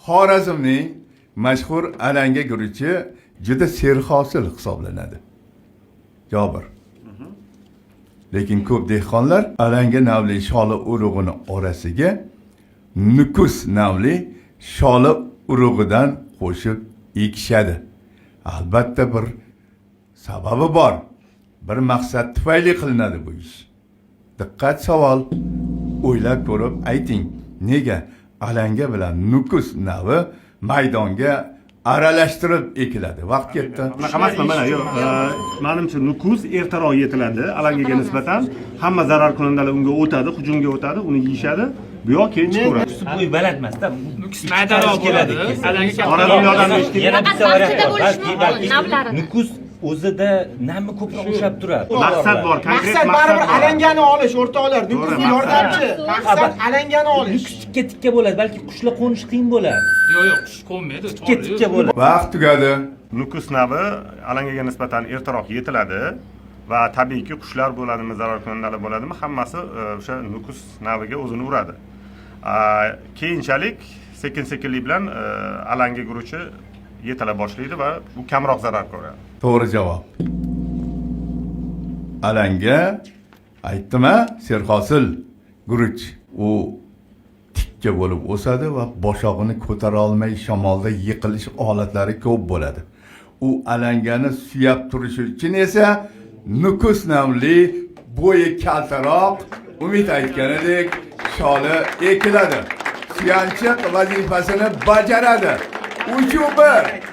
Xorazmning mashhur alanga guruchi juda serhosil hisoblanadi. Jobir. Lekin ko'p dehqonlar alanga navli sholi urug'ini orasiga nukus navli sholi urug'idan qo'shib ekishadi. Albatta bir sababi bor. Bir maqsad tufayli qilinadi bu ish. Diqqat savol. O'ylab ko'rib ayting, nega alanga bilan nukus navi maydonga aralashtirib ekiladi? Vaqt ketdi. Bunaqa emasmi? Mana yo'q. Menimcha nukus ertaroq yetiladi alangaga nisbatan. Hamma zarar kunandalar unga o'tadi, hujumga o'tadi, uni yeyishadi. Bu yoq keyin chiqaveradi. Bo'y baland emasda. Nukus maydaroq bo'ladi. Alanga Qora dunyodan eshitdik. Yana bitta variant. Nukus o'zida nami ko'proq ushlab turadi. Maqsad bor, konkret Maqsad maqsad baribir bor. alangani olish, o'rtoqlar. Nukus yordamchi. Maqsad alangani olish. Nukus tikka bo'ladi, balki qushlar qo'nish qiyin bo'ladi. yo'q, qush qo'nmaydi. Tikka bo'ladi. Vaqt tugadi. Nukus navi alangaga nisbatan ertaroq yetiladi va tabiiyki qushlar bo'ladimi, zarar kunandalar bo'ladimi, hammasi o'sha nukus naviga o'zini uradi. Keyinchalik sekin-sekinlik bilan alanga guruchi yetila boshlaydi va bu kamroq zarar ko'radi. To'g'ri javob. Alanga aytdim-a, serhosil guruch. U tikka bo'lib o'sadi va boshog'ini ko'tara olmay shamolda yiqilish holatlari ko'p bo'ladi. U alangani suyab turishi uchun esa nukus namli bo'yi kaltaroq, Umid aytganidek sholi ekiladi. Suyanchiq vazifasini bajaradi. 3-1